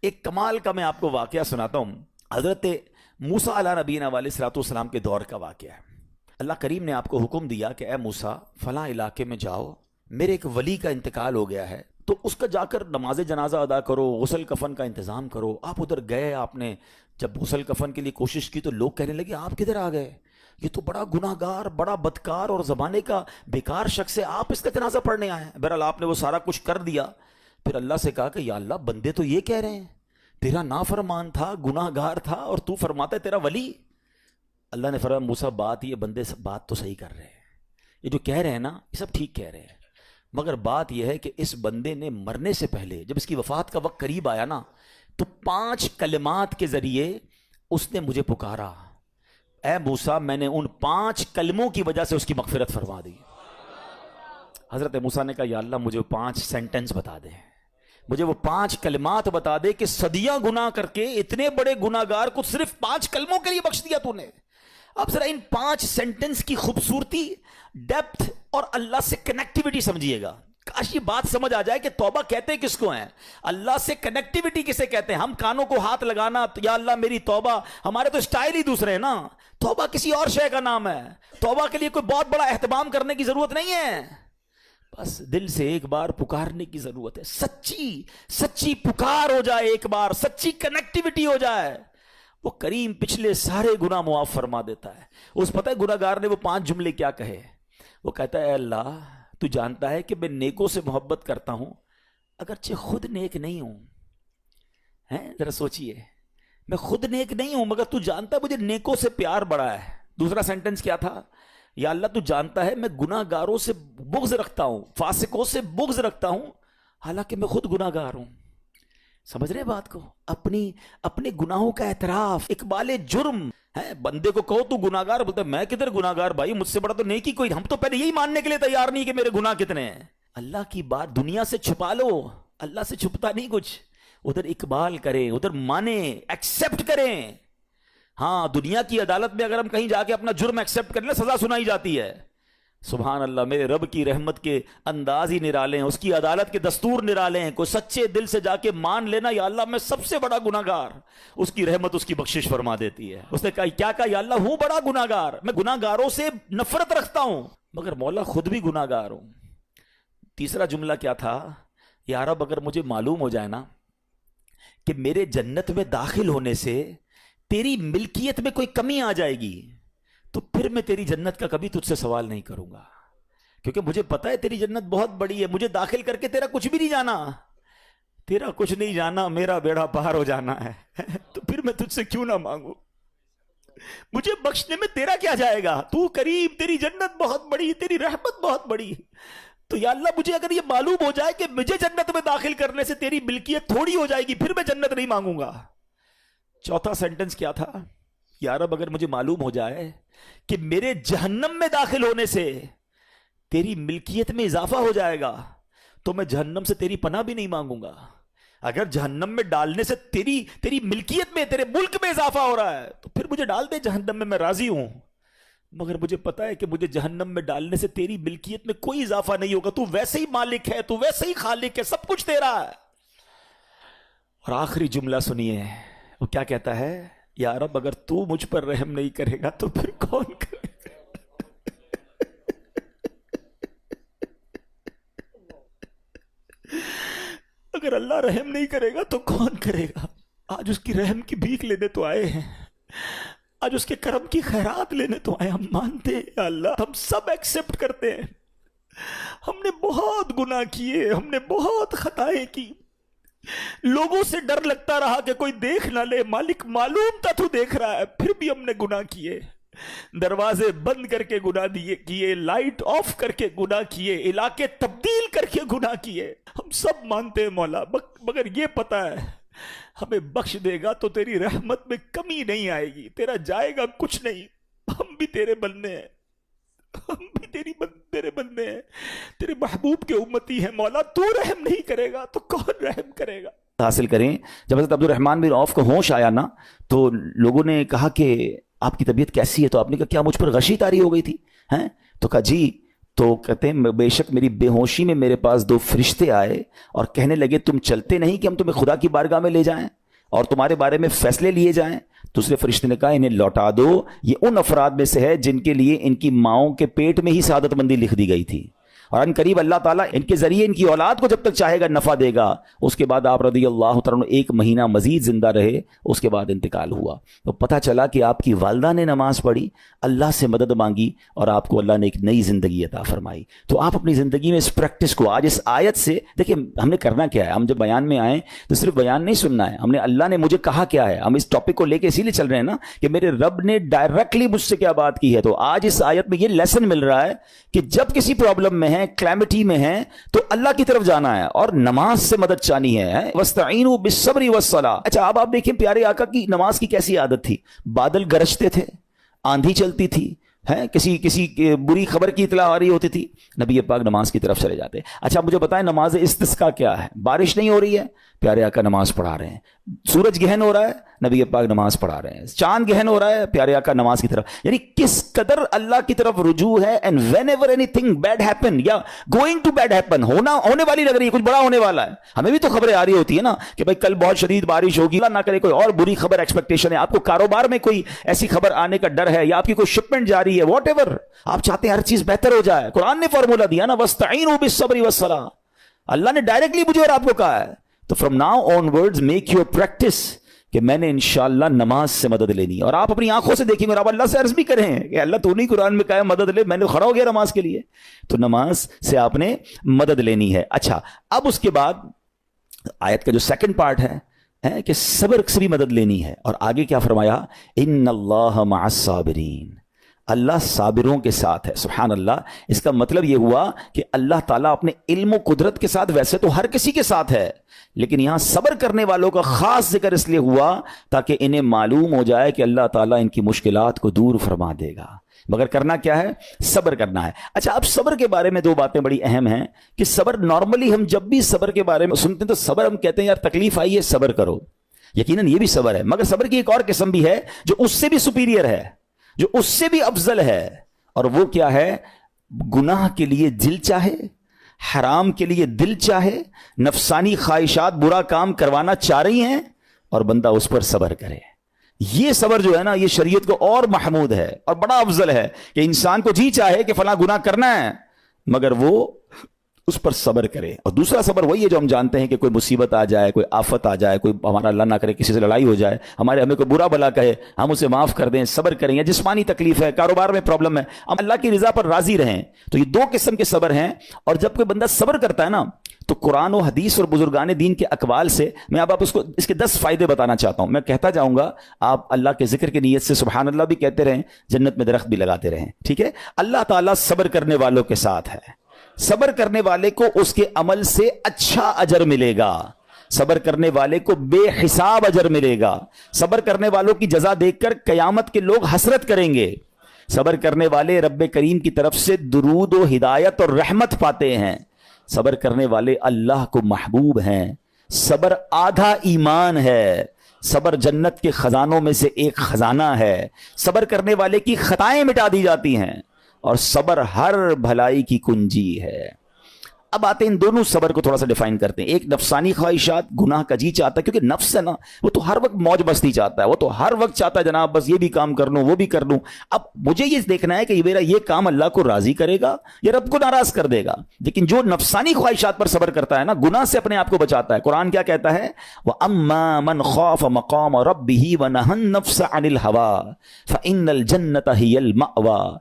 ایک کمال کا میں آپ کو واقعہ سناتا ہوں. حضرت موسیٰ علیہ نبینا علیہ الصلوۃ والسلام کے دور کا واقعہ ہے. اللہ کریم نے آپ کو حکم دیا کہ اے موسیٰ فلاں علاقے میں جاؤ، میرے ایک ولی کا انتقال ہو گیا ہے، تو اس کا جا کر نماز جنازہ ادا کرو، غسل کفن کا انتظام کرو. آپ ادھر گئے، آپ نے جب غسل کفن کے لیے کوشش کی تو لوگ کہنے لگے آپ کدھر آ گئے، یہ تو بڑا گناہ گار، بڑا بدکار اور زمانے کا بیکار شخص ہے، آپ اس کا جنازہ پڑھنے آئے ہیں. بہرحال آپ نے وہ سارا کچھ کر دیا. پھر اللہ سے کہا کہ یا اللہ بندے تو یہ کہہ رہے ہیں تیرا نافرمان تھا، گناہ گار تھا، اور تو فرماتا ہے تیرا ولی. اللہ نے فرمایا موسیٰ بات یہ بندے بات تو صحیح کر رہے ہیں، یہ جو کہہ رہے ہیں نا یہ سب ٹھیک کہہ رہے ہیں، مگر بات یہ ہے کہ اس بندے نے مرنے سے پہلے جب اس کی وفات کا وقت قریب آیا نا تو 5 کلمات کے ذریعے اس نے مجھے پکارا. اے موسیٰ میں نے ان 5 کلموں کی وجہ سے اس کی مغفرت فرما دی. حضرت موسیٰ نے کہا یا اللہ مجھے 5 سینٹنس بتا دے، مجھے وہ 5 کلمات بتا دے کہ صدیاں گناہ کر کے اتنے بڑے گناہ گار کو صرف 5 کلموں کے لیے بخش دیا تو نے. اب ذرا ان 5 سینٹنس کی خوبصورتی، ڈیپتھ اور اللہ سے کنیکٹیوٹی سمجھیے گا. کاش یہ بات سمجھ آ جائے کہ توبہ کہتے کس کو ہیں، اللہ سے کنیکٹیوٹی کسے کہتے ہیں. ہم کانوں کو ہاتھ لگانا یا اللہ میری توبہ، ہمارے تو اسٹائل ہی دوسرے ہیں نا. توبہ کسی اور شے کا نام ہے. توبہ کے لیے کوئی بہت بڑا اہتمام کرنے کی ضرورت نہیں ہے، بس دل سے ایک بار پکارنے کی ضرورت ہے. سچی پکار ہو جائے، ایک بار سچی کنیکٹیوٹی ہو جائے، وہ کریم پچھلے سارے گناہ معاف فرما دیتا ہے. اس پتہ ہے گناہ گار نے وہ 5 جملے کیا کہے؟ وہ کہتا ہے اے اللہ تو جانتا ہے کہ میں نیکوں سے محبت کرتا ہوں اگرچہ خود نیک نہیں ہوں. ذرا سوچئے، میں خود نیک نہیں ہوں مگر تو جانتا ہے مجھے نیکوں سے پیار بڑا ہے. دوسرا سینٹنس کیا تھا؟ یا اللہ تو جانتا ہے میں گناہ گاروں سے بغض رکھتا ہوں، فاسقوں سے بغض رکھتا ہوں حالانکہ میں خود گناہ گار ہوں. سمجھ رہے بات کو؟ اپنے گناہوں کا اعتراف، اقبال جرم ہے. بندے کو کہو تو گناہ گار، بولتا ہے میں کدھر گناہ گار بھائی، مجھ سے بڑا تو نیکی کوئی. ہم تو پہلے یہی ماننے کے لیے تیار نہیں کہ میرے گناہ کتنے ہیں. اللہ کی بات دنیا سے چھپا لو، اللہ سے چھپتا نہیں کچھ. ادھر اقبال کریں، ادھر مانیں، ایکسیپٹ کریں. ہاں دنیا کی عدالت میں اگر ہم کہیں جا کے اپنا جرم ایکسیپٹ کریں سزا سنائی جاتی ہے. سبحان اللہ، میرے رب کی رحمت کے انداز ہی نرالے ہیں، اس کی عدالت کے دستور نرالے ہیں. کوئی سچے دل سے جا کے مان لینا یا اللہ میں سب سے بڑا گناہ گار، اس کی رحمت اس کی بخشش فرما دیتی ہے. اس نے کہا کیا کہا؟ یا اللہ ہوں بڑا گناہ گار، میں گناہ گاروں سے نفرت رکھتا ہوں مگر مولا خود بھی گناہ گار ہوں. تیسرا جملہ کیا تھا؟ یا رب اگر مجھے معلوم ہو جائے نا کہ میرے جنت میں داخل ہونے سے تیری ملکیت میں کوئی کمی آ جائے گی تو پھر میں تیری جنت کا کبھی تجھ سے سوال نہیں کروں گا، کیونکہ مجھے پتا ہے تیری جنت بہت بڑی ہے. مجھے داخل کر کے تیرا کچھ بھی نہیں جانا، تیرا کچھ نہیں جانا، میرا بیڑا پار ہو جانا ہے. تو پھر میں تجھ سے کیوں نہ مانگوں؟ مجھے بخشنے میں تیرا کیا جائے گا؟ تو کریم، تیری جنت بہت بڑی، تیری رحمت بہت بڑی. تو یا اللہ مجھے اگر یہ معلوم ہو جائے کہ مجھے جنت میں داخل کرنے سے تیری ملکیت تھوڑی ہو جائے گی پھر میں جنت نہیں مانگوں گا. چوتھا سینٹنس کیا تھا؟ یا رب اگر مجھے معلوم ہو جائے کہ میرے جہنم میں داخل ہونے سے تیری ملکیت میں اضافہ ہو جائے گا تو میں جہنم سے تیری پناہ بھی نہیں مانگوں گا. اگر جہنم میں ڈالنے سے تیری ملکیت میں، تیرے ملک میں اضافہ ہو رہا ہے تو پھر مجھے ڈال دے جہنم میں راضی ہوں. مگر مجھے پتا ہے کہ مجھے جہنم میں ڈالنے سے تیری ملکیت میں کوئی اضافہ نہیں ہوگا. تو ویسے ہی مالک ہے، تو ویسے ہی خالق ہے، سب کچھ تیرا ہے. اور آخری جملہ سنیے، وہ کیا کہتا ہے؟ یا رب اگر تو مجھ پر رحم نہیں کرے گا تو پھر کون کرے گا؟ اگر اللہ رحم نہیں کرے گا تو کون کرے گا؟ آج اس کی رحم کی بھیک لینے تو آئے ہیں، آج اس کے کرم کی خیرات لینے تو آئے. ہم مانتے ہیں یا اللہ، ہم سب ایکسیپٹ کرتے ہیں، ہم نے بہت گناہ کیے، ہم نے بہت خطائیں کی، لوگوں سے ڈر لگتا رہا کہ کوئی دیکھ نہ لے. مالک معلوم تھا تو دیکھ رہا ہے، پھر بھی ہم نے گناہ کیے. دروازے بند کر کے گناہ کیے، لائٹ آف کر کے گناہ کیے، علاقے تبدیل کر کے گناہ کیے. ہم سب مانتے ہیں مولا، مگر یہ پتا ہے ہمیں بخش دے گا تو تیری رحمت میں کمی نہیں آئے گی، تیرا جائے گا کچھ نہیں. ہم بھی تیرے بندے ہیں، ہم بھی تیرے بندے ہیں، تیرے محبوب کے امتی ہیں مولا. تو رحم نہیں کرے گا تو کون رحم کرے گا؟ حاصل کریں. جب حضرت عبد الرحمن بن عوف کو ہوش آیا نا تو لوگوں نے کہا کہ آپ کی طبیعت کیسی ہے؟ تو آپ نے کہا کیا مجھ پر غشی طاری ہو گئی تھی؟ تو کہا جی تو کہتے ہیں بے شک میری بے ہوشی میں میرے پاس 2 فرشتے آئے اور کہنے لگے تم چلتے نہیں کہ ہم تمہیں خدا کی بارگاہ میں لے جائیں اور تمہارے بارے میں فیصلے لیے جائیں. دوسرے فرشتے نے کہا انہیں لوٹا دو, یہ ان افراد میں سے ہے جن کے لیے ان کی ماؤں کے پیٹ میں ہی سعادت مندی لکھ دی گئی تھی, اور ان قریب اللہ تعالیٰ ان کے ذریعے ان کی اولاد کو جب تک چاہے گا نفع دے گا. اس کے بعد آپ رضی اللہ تعالیٰ 1 مہینہ مزید زندہ رہے, اس کے بعد انتقال ہوا. تو پتہ چلا کہ آپ کی والدہ نے نماز پڑھی, اللہ سے مدد مانگی اور آپ کو اللہ نے ایک نئی زندگی عطا فرمائی. تو آپ اپنی زندگی میں اس پریکٹس کو آج اس آیت سے دیکھیں, ہم نے کرنا کیا ہے. ہم جب بیان میں آئیں تو صرف بیان نہیں سننا ہے, ہم نے اللہ نے مجھے کہا کیا ہے. ہم اس ٹاپک کو لے کے اسی لیے چل رہے ہیں نا کہ میرے رب نے ڈائریکٹلی مجھ سے کیا بات کی ہے. تو آج اس آیت میں یہ لیسن مل رہا ہے کہ جب کسی پرابلم میں ہیں, کلیمٹی میں ہیں, تو اللہ کی طرف جانا ہے اور نماز سے مدد چاہنی ہے. وَاسْتَعِينُوا بِالصَّبْرِ وَالصَّلَاةِ. اچھا اب آپ دیکھیں پیارے آقا کی نماز کی کیسی عادت تھی. بادل گرجتے تھے, آندھی چلتی تھی, کسی بری خبر کی اطلاع آ رہی ہوتی تھی, نبی پاک نماز کی طرف چلے جاتے. اچھا مجھے بتائیں نماز استسقاء کیا ہے؟ بارش نہیں ہو رہی ہے, پیارے آقا نماز پڑھا رہے ہیں. سورج گہن ہو رہا ہے, نبی پاک نماز پڑھا رہے ہیں. چاند گہن ہو رہا ہے, پیارے آقا نماز کی طرف. یعنی کس قدر اللہ کی طرف رجوع ہے. And whenever anything bad happen یا گوئنگ ٹو بیڈ ہیپن, ہونے والی لگ رہی ہے, کچھ بڑا ہونے والا ہے. ہمیں بھی تو خبریں آ رہی ہوتی ہے نا کہ بھائی کل بہت شدید بارش ہوگی, اللہ نہ کرے کوئی اور بری خبر ایکسپیکٹیشن ہے, آپ کو کاروبار میں کوئی ایسی خبر آنے کا ڈر ہے, یا آپ کی کوئی شپمنٹ جاری ہے, واٹ ایور آپ چاہتے ہیں ہر چیز بہتر ہو جائے. قرآن نے فارمولا دیا نا, وَاسْتَعِينُوا بِالصَّبْرِ وَالصَّلَاةِ. اللہ نے ڈائریکٹلی مجھے اور آپ کو کہا ہے. تو from now on words make your practice کہ میں نے انشاءاللہ نماز سے مدد لینی ہے. اور آپ اپنی آنکھوں سے دیکھیں گے اور آپ اللہ سے عرض بھی کریں کہ اللہ تو نہیں قرآن میں کہا ہے مدد لے, میں نے کھڑا ہو گیا نماز کے لیے. تو نماز سے آپ نے مدد لینی ہے. اچھا اب اس کے بعد آیت کا جو سیکنڈ پارٹ ہے کہ صبر سے بھی مدد لینی ہے. اور آگے کیا فرمایا, ان اللہ مع الصابرین, اللہ صابروں کے ساتھ ہے. سبحان اللہ. اس کا مطلب یہ ہوا کہ اللہ تعالیٰ اپنے علم و قدرت کے ساتھ ویسے تو ہر کسی کے ساتھ ہے, لیکن یہاں صبر کرنے والوں کا خاص ذکر اس لیے ہوا تاکہ انہیں معلوم ہو جائے کہ اللہ تعالیٰ ان کی مشکلات کو دور فرما دے گا. مگر کرنا کیا ہے؟ صبر کرنا ہے. اچھا اب صبر کے بارے میں 2 باتیں بڑی اہم ہیں کہ صبر نارملی ہم جب بھی صبر کے بارے میں سنتے ہیں تو صبر ہم کہتے ہیں یار تکلیف آئی ہے صبر کرو, یقیناً یہ بھی صبر ہے, مگر صبر کی ایک اور قسم بھی ہے جو اس سے بھی سپیریئر ہے, جو اس سے بھی افضل ہے. اور وہ کیا ہے؟ گناہ کے لیے دل چاہے, حرام کے لیے دل چاہے, نفسانی خواہشات برا کام کروانا چاہ رہی ہیں اور بندہ اس پر صبر کرے. یہ صبر جو ہے نا یہ شریعت کو اور محمود ہے اور بڑا افضل ہے کہ انسان کو جی چاہے کہ فلاں گناہ کرنا ہے مگر وہ اس پر صبر کرے. اور دوسرا صبر وہی ہے جو ہم جانتے ہیں کہ کوئی مصیبت آ جائے, کوئی آفت آ جائے, کوئی ہمارا اللہ نہ کرے کسی سے لڑائی ہو جائے, ہمیں کوئی برا بلا کہے, ہم اسے معاف کر دیں, صبر کریں. یا جسمانی تکلیف ہے, کاروبار میں پرابلم ہے, ہم اللہ کی رضا پر راضی رہیں. تو یہ 2 قسم کے صبر ہیں. اور جب کوئی بندہ صبر کرتا ہے نا تو قرآن و حدیث اور بزرگان دین کے اقوال سے میں اب آپ اس کے 10 فائدے بتانا چاہتا ہوں. میں کہتا جاؤں گا, آپ اللہ کے ذکر کی نیت سے سبحان اللہ بھی کہتے رہیں, جنت میں درخت بھی لگاتے رہیں. ٹھیک ہے. اللہ تعالیٰ صبر کرنے والوں کے ساتھ ہے. صبر کرنے والے کو اس کے عمل سے اچھا اجر ملے گا, صبر کرنے والے کو بے حساب اجر ملے گا. صبر کرنے والوں کی جزا دیکھ کر قیامت کے لوگ حسرت کریں گے. صبر کرنے والے رب کریم کی طرف سے درود و ہدایت اور رحمت پاتے ہیں. صبر کرنے والے اللہ کو محبوب ہیں. صبر آدھا ایمان ہے. صبر جنت کے خزانوں میں سے ایک خزانہ ہے. صبر کرنے والے کی خطائیں مٹا دی جاتی ہیں اور صبر ہر بھلائی کی کنجی ہے. اب آتے ہیں ان دونوں صبر کو تھوڑا سا ڈیفائن کرتے ہیں. ایک نفسانی خواہشات, گناہ کا جی چاہتا ہے, کیونکہ نفس ہے نا وہ تو ہر وقت موج مستی چاہتا ہے, وہ تو ہر وقت چاہتا ہے جناب بس یہ بھی کام کر لوں وہ بھی کر لوں. اب مجھے یہ دیکھنا ہے کہ میرا یہ کام اللہ کو راضی کرے گا یا رب کو ناراض کر دے گا. لیکن جو نفسانی خواہشات پر صبر کرتا ہے نا, گناہ سے اپنے آپ کو بچاتا ہے. قرآن کیا کہتا ہے؟ وَأَمَّا مَنْ خَافَ مَقَامَ رَبِّهِ وَنَهَى النَّفْسَ عَنِ الْهَوَىٰ فَإِنَّ الْجَنَّةَ هِيَ الْمَأْوَىٰ.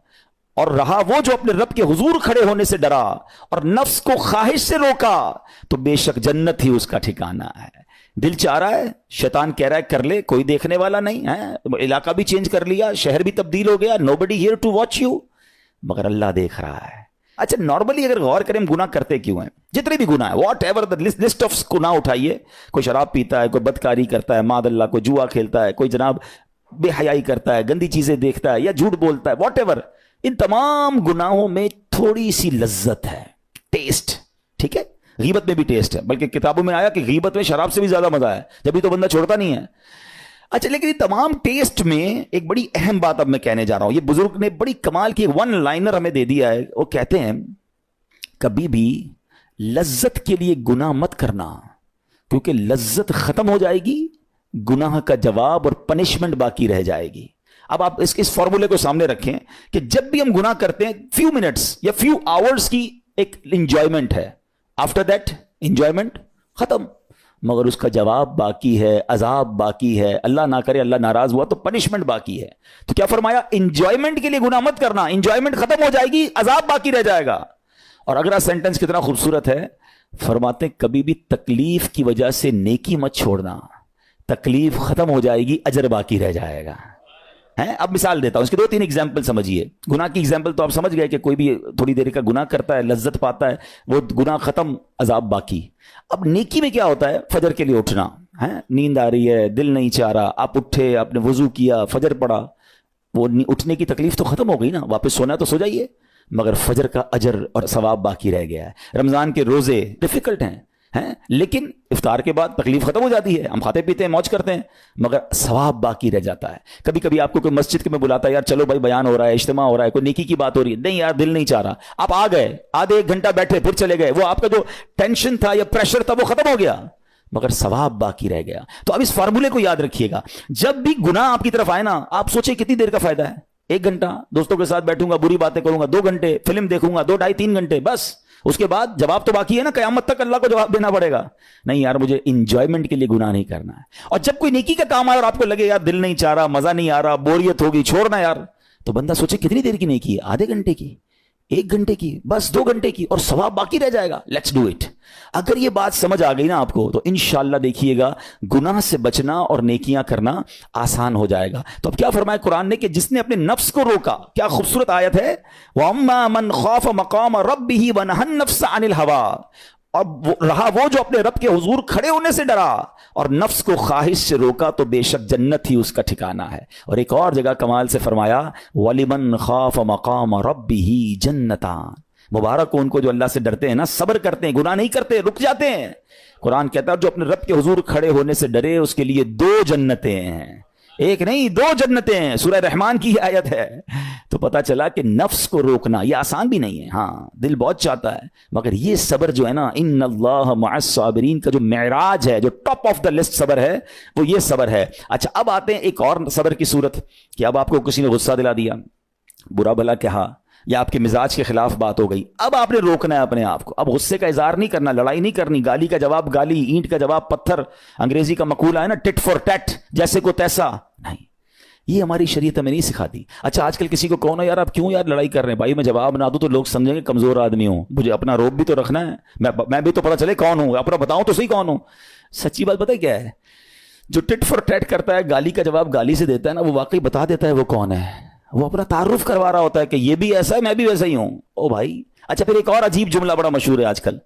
اور رہا وہ جو اپنے رب کے حضور کھڑے ہونے سے ڈرا اور نفس کو خواہش سے روکا تو بے شک جنت ہی اس کا ٹھکانہ ہے. دل چاہ رہا ہے, شیطان کہہ رہا ہے کر لے, کوئی دیکھنے والا نہیں ہے, علاقہ بھی چینج کر لیا, شہر بھی تبدیل ہو گیا, nobody here to watch you, مگر اللہ دیکھ رہا ہے. اچھا نارملی اگر غور کریں گناہ کرتے کیوں ہیں؟ جتنے بھی گناہ ہیں, what ever the list of گناہ اٹھائیے, کوئی شراب پیتا ہے, کوئی بدکاری کرتا ہے, معاذ اللہ کوئی جوا کھیلتا ہے, کوئی جناب بے حیائی کرتا ہے, گندی چیزیں دیکھتا ہے یا جھوٹ بولتا ہے, واٹ ایور, ان تمام گناہوں میں تھوڑی سی لذت ہے, ٹیسٹ. ٹھیک ہے. غیبت میں بھی ٹیسٹ ہے, بلکہ کتابوں میں آیا کہ غیبت میں شراب سے بھی زیادہ مزہ ہے, جبھی تو بندہ چھوڑتا نہیں ہے. اچھا لیکن یہ تمام ٹیسٹ میں ایک بڑی اہم بات اب میں کہنے جا رہا ہوں. یہ بزرگ نے بڑی کمال کی ون لائنر ہمیں دے دیا ہے. وہ کہتے ہیں کبھی بھی لذت کے لیے گناہ مت کرنا, کیونکہ لذت ختم ہو جائے گی, گناہ کا جواب اور پنشمنٹ باقی رہ جائے گی. اب آپ اس فارمولے کو سامنے رکھیں کہ جب بھی ہم گناہ کرتے ہیں فیو منٹس یا فیو آورز کی ایک انجوائمنٹ ہے, آفٹر دیٹ انجوائمنٹ ختم, مگر اس کا جواب باقی ہے, عذاب باقی ہے, اللہ نہ کرے اللہ ناراض ہوا تو پنشمنٹ باقی ہے. تو کیا فرمایا, انجوائمنٹ کے لیے گناہ مت کرنا, انجوائمنٹ ختم ہو جائے گی, عذاب باقی رہ جائے گا. اور اگلا سینٹنس کتنا خوبصورت ہے, فرماتے ہیں کبھی بھی تکلیف کی وجہ سے نیکی مت چھوڑنا, تکلیف ختم ہو جائے گی, اجر باقی رہ جائے گا. اب مثال دیتا ہوں, اس کے 2-3 ایگزامپل سمجھیے. گناہ کی ایگزامپل تو آپ سمجھ گئے کہ کوئی بھی تھوڑی دیر کا گناہ کرتا ہے, لذت پاتا ہے, وہ گناہ ختم, عذاب باقی. اب نیکی میں کیا ہوتا ہے, فجر کے لیے اٹھنا, نیند آ رہی ہے, دل نہیں چاہ رہا, آپ اٹھے, آپ نے وضو کیا, فجر پڑھا, وہ اٹھنے کی تکلیف تو ختم ہو گئی نا, واپس سونا تو سو جائیے, مگر فجر کا اجر اور ثواب باقی رہ گیا ہے. رمضان کے روزے ڈیفیکلٹ ہیں, لیکن افطار کے بعد تکلیف ختم ہو جاتی ہے, ہم کھاتے پیتے ہیں, موج کرتے ہیں, مگر ثواب باقی رہ جاتا ہے. کبھی کبھی آپ کو کوئی مسجد میں بلاتا ہے, یار چلو بھائی بیان ہو رہا ہے, اجتماع ہو رہا ہے, کوئی نیکی کی بات ہو رہی ہے, نہیں یار دل نہیں چاہ رہا, آپ آ گئے, آدھے 1 گھنٹہ بیٹھے, پھر چلے گئے, وہ آپ کا جو ٹینشن تھا یا پریشر تھا وہ ختم ہو گیا, مگر ثواب باقی رہ گیا. تو اب اس فارمولے کو یاد رکھیے گا, جب بھی گناہ آپ کی طرف آئے نا, آپ سوچیں کتنی دیر کا فائدہ ہے, 1 گھنٹہ دوستوں کے ساتھ بیٹھوں گا, بری باتیں کروں گا, 2 گھنٹے فلم دیکھوں گا, 2 ڈھائی 3 گھنٹے, بس اس کے بعد جواب تو باقی ہے نا, قیامت تک اللہ کو جواب دینا پڑے گا. نہیں یار مجھے انجوائمنٹ کے لیے گناہ نہیں کرنا ہے. اور جب کوئی نیکی کا کام آئے اور آپ کو لگے یار دل نہیں چاہ رہا, مزہ نہیں آ رہا, بوریت ہوگی, چھوڑنا یار, تو بندہ سوچے کتنی دیر کی نیکی ہے, آدھے گھنٹے کی, 1 گھنٹے کی, بس 2 گھنٹے کی, اور ثواب باقی رہ جائے گا. Let's do it. اگر یہ بات سمجھ آ گئی نا آپ کو, تو انشاءاللہ دیکھیے گا گناہ سے بچنا اور نیکیاں کرنا آسان ہو جائے گا. تو اب کیا فرمایا قرآن نے کہ جس نے اپنے نفس کو روکا, کیا خوبصورت آیت ہے, وَأَمَّا مَنْ خَافَ مَقَامَ رَبِّهِ وَنَهَى النَّفْسَ عَنِ الْهَوَىٰ, اب رہا وہ جو اپنے رب کے حضور کھڑے ہونے سے ڈرا اور نفس کو خواہش سے روکا, تو بے شک جنت ہی اس کا ٹھکانہ ہے. اور ایک اور جگہ کمال سے فرمایا, وَلِمَنْ خَافَ مَقَامَ رَبِّهِ جَنَّتَانِ, مبارک ان کو جو اللہ سے ڈرتے ہیں نا, صبر کرتے ہیں, گناہ نہیں کرتے, رک جاتے ہیں. قرآن کہتا ہے جو اپنے رب کے حضور کھڑے ہونے سے ڈرے اس کے لیے 2 جنتیں ہیں, 1 نہیں 2 جنتیں ہیں. سورہ رحمان کی آیت ہے. تو پتا چلا کہ نفس کو روکنا یہ آسان بھی نہیں ہے, ہاں دل بہت چاہتا ہے, مگر یہ صبر جو ہے نا, ان اللہ مع الصابرین کا جو معراج ہے, جو ٹاپ آف دا لسٹ صبر ہے, وہ یہ صبر ہے. اچھا اب آتے ہیں ایک اور صبر کی صورت, کہ اب آپ کو کسی نے غصہ دلا دیا, برا بھلا کہا, یا آپ کے مزاج کے خلاف بات ہو گئی, اب آپ نے روکنا ہے اپنے آپ کو. اب غصے کا اظہار نہیں کرنا, لڑائی نہیں کرنی, گالی کا جواب گالی, اینٹ کا جواب پتھر, انگریزی کا مقولہ ہے نا ٹٹ فور ٹیٹ, جیسے کو تیسا نہیں, یہ ہماری شریعت ہمیں نہیں سکھاتی. اچھا آج کل کسی کو کہو نا یار آپ کیوں یار لڑائی کر رہے ہیں, بھائی میں جواب نہ دوں تو لوگ سمجھیں گے کمزور آدمی ہوں, مجھے اپنا روب بھی تو رکھنا ہے, میں بھی تو پتا چلے کون ہوں, اپنا بتاؤں تو صحیح کون ہوں. سچی بات پتہ کیا ہے, جو ٹٹ فور ٹیٹ کرتا ہے, گالی کا جواب گالی سے دیتا ہے نا, وہ واقعی بتا دیتا ہے وہ کون ہے, وہ اپنا تعارف کروا رہا ہوتا ہے کہ یہ بھی ایسا ہے, میں بھی ویسا ہی ہوں. او بھائی. اچھا پھر ایک اور عجیب جملہ بڑا مشہور ہے آج کل,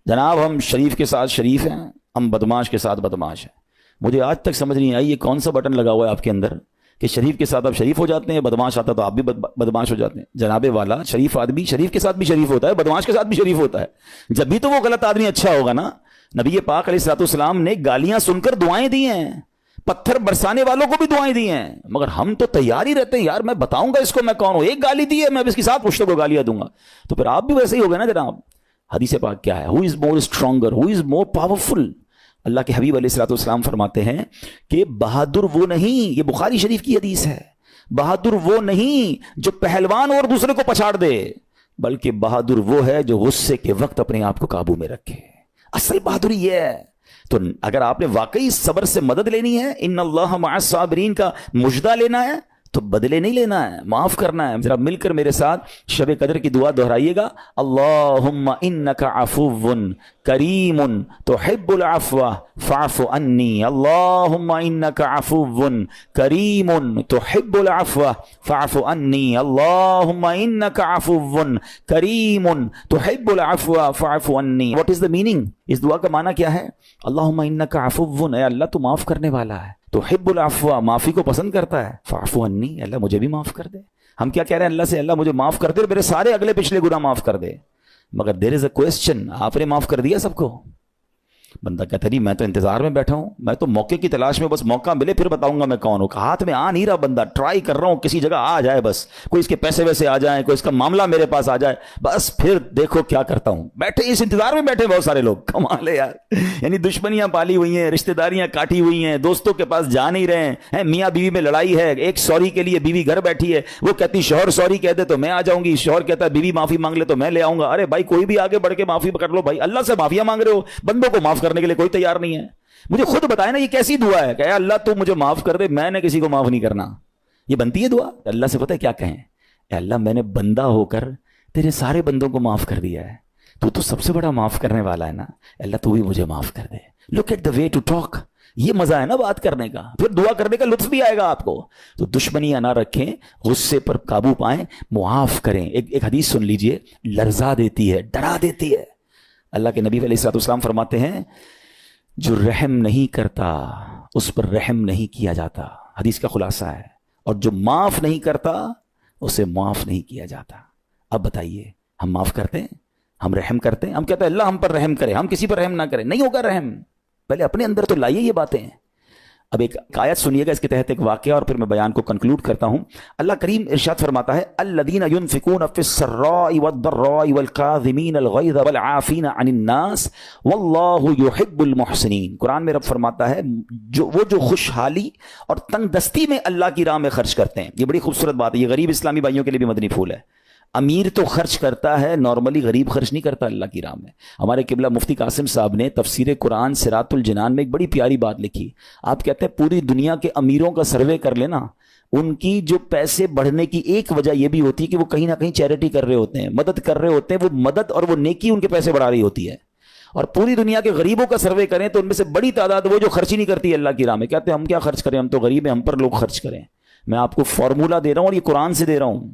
جناب ہم شریف کے ساتھ شریف ہیں, ہم بدماش کے ساتھ بدماش ہیں. مجھے آج تک سمجھ نہیں آئی یہ کون سا بٹن لگا ہوا ہے آپ کے اندر کہ شریف کے ساتھ آپ شریف ہو جاتے ہیں, بدماش آتا تو آپ بھی بدماش ہو جاتے ہیں. جناب والا, شریف آدمی شریف کے ساتھ بھی شریف ہوتا ہے, بدماش کے ساتھ بھی شریف ہوتا ہے. جب بھی تو وہ غلط آدمی اچھا ہوگا نا. نبی پاک علیہ الصلوۃ والسلام نے گالیاں سن کر دعائیں دی ہیں, پتھر برسانے والوں کو بھی دعائیں دی ہیں, مگر ہم تو تیار ہی رہتے ہیں, یار میں بتاؤں گا اس کو میں کون ہوں, 1 گالی دی ہے میں اس کے ساتھ پشتوں کو گالیاں دوں گا. تو پھر آپ بھی ویسے ہی ہو گئے نا جناب. حدیث پاک کیا ہے, ہو از مور اسٹرانگر, ہو از مور پاورفل. اللہ کے حبیب علیہ الصلوۃ والسلام فرماتے ہیں کہ بہادر وہ نہیں, یہ بخاری شریف کی حدیث ہے, بہادر وہ نہیں جو پہلوان اور دوسرے کو پچھاڑ دے, بلکہ بہادر وہ ہے جو غصے کے وقت اپنے آپ کو قابو میں رکھے. اصل بہادری یہ ہے. تو اگر آپ نے واقعی صبر سے مدد لینی ہے, ان اللہ مع الصابرین کا مجدہ لینا ہے, تو بدلے نہیں لینا ہے, معاف کرنا ہے. ذرا مل کر میرے ساتھ شب قدر کی دعا دہرائیے گا, اللہم انک عفو کریم تحب العفو فاعف عنی, اللہم انک عفو کریم تحب العفو فاعف عنی, اللہم انک عفو کریم تحب العفو فاعف عنی. واٹ از دا میننگ, اس دعا کا معنی کیا ہے؟ اللہم انک عفو, اے اللہ تو معاف کرنے والا ہے, تحب العفو, معافی کو پسند کرتا ہے, فاعف عنی, اللہ مجھے بھی معاف کر دے. ہم کیا کہہ رہے ہیں اللہ سے, اللہ مجھے معاف کر دے اور میرے سارے اگلے پچھلے گناہ معاف کر دے. مگر دیر از اے کوسچن, آپ نے معاف کر دیا سب کو؟ بندہ کہتا نہیں میں تو انتظار میں بیٹھا ہوں, میں تو موقع کی تلاش میں, بس موقع ملے پھر بتاؤں گا میں کون ہوں. ہاتھ میں آ نہیں رہا بندہ, ٹرائی کر رہا ہوں کسی جگہ آ جائے, بس کوئی اس کے پیسے ویسے آ جائیں, کوئی اس کا معاملہ میرے پاس آ جائے, بس پھر دیکھو کیا کرتا ہوں. بیٹھے اس انتظار میں بیٹھے بہت سارے لوگ, کمال ہے یار. یعنی دشمنیاں پالی ہوئی ہیں, رشتہ داریاں کاٹی ہوئی ہیں, دوستوں کے پاس جا نہیں رہے ہیں, میاں بیوی میں لڑائی ہے, ایک سوری کے لیے بیوی گھر بیٹھی ہے, وہ کہتی شوہر سوری کہہ دے تو میں آ جاؤں گی, شوہر کہتا ہے بیوی معافی مانگ لے تو میں لے آؤں گا. ارے بھائی کوئی بھی آگے بڑھ کے معافی کر لو بھائی, اللہ سے معافیاں مانگ رہے ہو, بندوں کو معاف کرنے کے لیے کوئی تیار نہیں ہے. مجھے خود بتائے نا یہ کیسی دعا ہے کہ اے اللہ تو مجھے معاف کر دے, میں نے کسی کو معاف نہیں کرنا. یہ بنتی ہے دعا؟ اللہ سے پتہ ہے کیا کہیں, اے اللہ میں نے بندہ ہو کر تیرے سارے بندوں کو معاف کر دیا ہے, تو سب سے بڑا معاف کرنے والا ہے نا, اللہ تو بھی مجھے معاف کر دے. Look at the way to talk, یہ مزہ ہے نا بات کرنے کا, پھر دعا کرنے کا لطف بھی آئے گا آپ کو. تو دشمنیاں نہ رکھیں, غصے پر قابو پائیں, معاف کریں. ایک حدیث سن لیجئے, لرزا دیتی ہے, ڈرا دیتی ہے. اللہ کے نبی علیہ الصلوۃ والسلام فرماتے ہیں جو رحم نہیں کرتا اس پر رحم نہیں کیا جاتا. حدیث کا خلاصہ ہے. اور جو معاف نہیں کرتا اسے معاف نہیں کیا جاتا. اب بتائیے ہم معاف کرتے ہیں, ہم رحم کرتے ہیں, ہم کہتے ہیں اللہ ہم پر رحم کرے, ہم کسی پر رحم نہ کریں. نہیں ہوگا رحم, پہلے اپنے اندر تو لائیے یہ باتیں. اب ایک آیت سنیے گا, اس کے تحت ایک واقعہ, اور پھر میں بیان کو کنکلوڈ کرتا ہوں. اللہ کریم ارشاد فرماتا ہے الذین ينفقون فی السراء والضراء والکاظمین الغیظ والعافین عن الناس واللہ یحب المحسنین. قرآن میں رب فرماتا ہے جو خوشحالی اور تنگ دستی میں اللہ کی راہ میں خرچ کرتے ہیں. یہ بڑی خوبصورت بات ہے, یہ غریب اسلامی بھائیوں کے لیے بھی مدنی پھول ہے. امیر تو خرچ کرتا ہے نارملی, غریب خرچ نہیں کرتا اللہ کی راہ میں. ہمارے قبلہ مفتی قاسم صاحب نے تفسیر قرآن صراط الجنان میں ایک بڑی پیاری بات لکھی. آپ کہتے ہیں پوری دنیا کے امیروں کا سروے کر لینا, ان کی جو پیسے بڑھنے کی ایک وجہ یہ بھی ہوتی ہے کہ وہ کہیں نہ کہیں چیریٹی کر رہے ہوتے ہیں, مدد کر رہے ہوتے ہیں. وہ مدد اور وہ نیکی ان کے پیسے بڑھا رہی ہوتی ہے. اور پوری دنیا کے غریبوں کا سروے کریں تو ان میں سے بڑی تعداد وہ جو خرچ ہی نہیں کرتی ہے اللہ کی راہ میں. کہتے ہیں ہم کیا خرچ کریں, ہم تو غریب ہیں, ہم پر لوگ خرچ کریں. میں آپ کو فارمولہ دے رہا ہوں اور یہ قرآن سے دے رہا ہوں.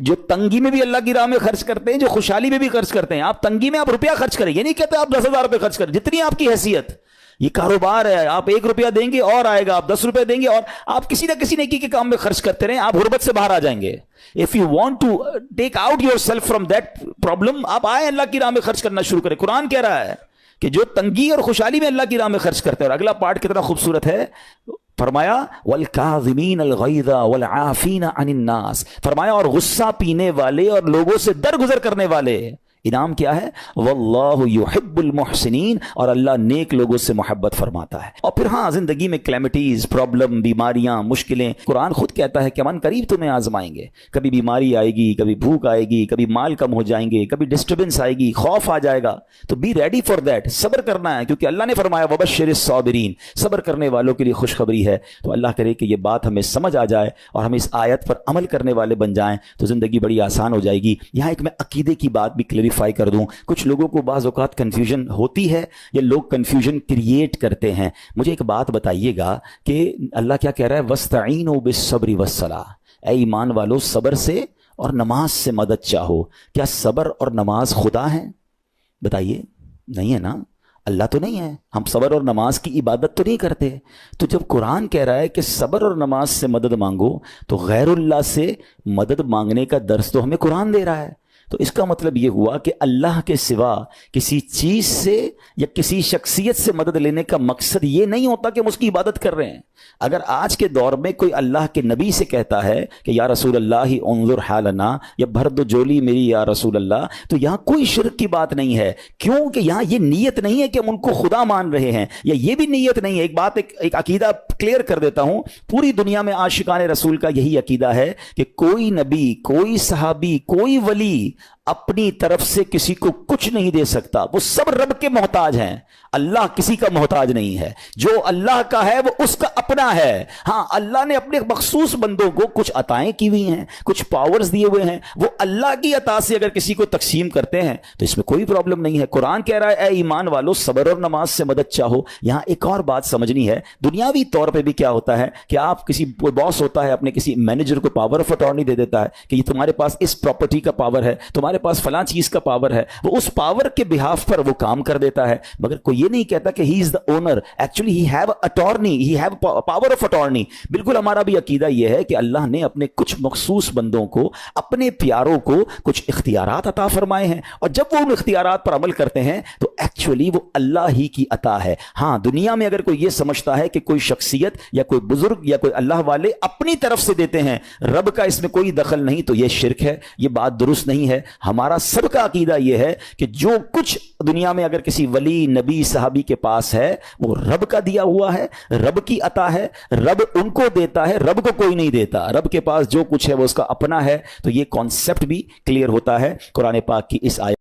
جو تنگی میں بھی اللہ کی راہ میں خرچ کرتے ہیں, جو خوشحالی میں بھی خرچ کرتے ہیں. آپ تنگی میں آپ روپیہ خرچ کریں, یہ نہیں کہتے آپ 10,000 روپے خرچ کریں, جتنی آپ کی حیثیت. یہ کاروبار ہے, آپ 1 روپیہ دیں گے اور آئے گا, آپ 10 روپے دیں گے اور آپ کسی نہ کسی نیکی کے کام میں خرچ کرتے رہیں, آپ غربت سے باہر آ جائیں گے. If you want to take out yourself from that problem, آپ آئیں اللہ کی راہ میں خرچ کرنا شروع کریں. قرآن کہہ رہا ہے کہ جو تنگی اور خوشحالی میں اللہ کی راہ میں خرچ کرتے ہیں. اور اگلا پارٹ کتنا خوبصورت ہے, فرمایا والکاظمین الغیظ والعافین عن الناس, فرمایا اور غصہ پینے والے اور لوگوں سے درگزر کرنے والے. انعام کیا ہے, واللہ یحب المحسنین, اور اللہ نیک لوگوں سے محبت فرماتا ہے. اور پھر ہاں زندگی میں کلیمٹیز, پرابلم, بیماریاں, مشکلیں, قرآن خود کہتا ہے کہ من قریب تمہیں آزمائیں گے. کبھی بیماری آئے گی, کبھی بھوک آئے گی, کبھی مال کم ہو جائیں گے, کبھی ڈسٹربنس آئے گی, خوف آ جائے گا. تو بی ریڈی فار دیٹ, صبر کرنا ہے, کیونکہ اللہ نے فرمایا وبشر الصابرین, صبر کرنے والوں کے لیے خوشخبری ہے. تو اللہ کرے کہ یہ بات ہمیں سمجھ آ جائے اور ہم اس آیت پر عمل کرنے والے بن جائیں تو زندگی بڑی آسان ہو جائے گی. یہاں ایک میں عقیدے کی بات بھی کلیریفائی کر دوں. کچھ لوگوں کو بعض اوقات کنفیوژن ہوتی ہے یا لوگ کنفیوژن کریٹ کرتے ہیں. مجھے ایک بات بتائیے گا کہ اللہ کیا کہہ رہا ہے, وَاسْتَعِينُوا بِالصَّبْرِ وَالصَّلَاةِ, اے ایمان والو صبر سے اور نماز سے مدد چاہو. کیا صبر اور نماز خدا ہیں؟ بتائیے, نہیں ہے نا, اللہ تو نہیں ہے. ہم صبر اور نماز کی عبادت تو نہیں کرتے. تو جب قرآن کہہ رہا ہے کہ صبر اور نماز سے مدد مانگو, تو غیر اللہ سے مدد مانگنے کا درس تو ہمیں قرآن دے رہا ہے. تو اس کا مطلب یہ ہوا کہ اللہ کے سوا کسی چیز سے یا کسی شخصیت سے مدد لینے کا مقصد یہ نہیں ہوتا کہ ہم اس کی عبادت کر رہے ہیں. اگر آج کے دور میں کوئی اللہ کے نبی سے کہتا ہے کہ یا رسول اللہ انظر حالنا, یا بھر دو جولی میری یا رسول اللہ, تو یہاں کوئی شرک کی بات نہیں ہے. کیوں کہ یہاں یہ نیت نہیں ہے کہ ہم ان کو خدا مان رہے ہیں, یا یہ بھی نیت نہیں ہے. ایک بات, ایک عقیدہ کلیئر کر دیتا ہوں. پوری دنیا میں عاشقان رسول کا یہی عقیدہ ہے کہ کوئی نبی, کوئی صحابی, کوئی ولی اپنی طرف سے کسی کو کچھ نہیں دے سکتا. وہ سب رب کے محتاج ہیں. اللہ کسی کا محتاج نہیں ہے. جو اللہ کا ہے وہ اس کا اپنا ہے. ہاں اللہ نے اپنے مخصوص بندوں کو کچھ عطائیں کی ہوئی ہیں, کچھ پاورز دیے ہوئے ہیں, وہ اللہ کی عطا سے اگر کسی کو تقسیم کرتے ہیں تو اس میں کوئی پرابلم نہیں ہے. قرآن کہہ رہا ہے اے ایمان والو صبر اور نماز سے مدد چاہو. یہاں ایک اور بات سمجھنی ہے. دنیاوی طور پہ بھی کیا ہوتا ہے کہ آپ کسی باس ہوتا ہے اپنے کسی مینیجر کو پاور آف اٹارنی دے دیتا ہے کہ یہ تمہارے پاس اس پراپرٹی کا پاور ہے, تمہارے پاس فلاں چیز کا پاور ہے, وہ اس پاور کے بہاف پر وہ کام کر دیتا ہے, مگر کوئی یہ نہیں کہتا کہ he is the owner, actually he have attorney, he have power of attorney. بالکل ہمارا بھی عقیدہ یہ ہے کہ اللہ نے اپنے کچھ مخصوص بندوں کو, اپنے پیاروں کو کچھ اختیارات عطا فرمائے ہیں, اور جب وہ ان اختیارات پر عمل کرتے ہیں تو ایکچولی وہ اللہ ہی کی عطا ہے. ہاں, دنیا میں اگر کوئی یہ سمجھتا ہے کہ کوئی شخصیت یا کوئی بزرگ یا کوئی اللہ والے اپنی طرف سے دیتے ہیں, رب کا اس میں کوئی دخل نہیں, تو یہ شرک ہے, یہ بات درست نہیں ہے. ہمارا سب کا عقیدہ یہ ہے کہ جو کچھ دنیا میں اگر کسی ولی, نبی, صحابی کے پاس ہے وہ رب کا دیا ہوا ہے, رب کی عطا ہے, رب ان کو دیتا ہے, رب کو کوئی نہیں دیتا. رب کے پاس جو کچھ ہے وہ اس کا اپنا ہے. تو یہ کانسیپٹ بھی کلیئر ہوتا ہے قرآن پاک کی اس آیت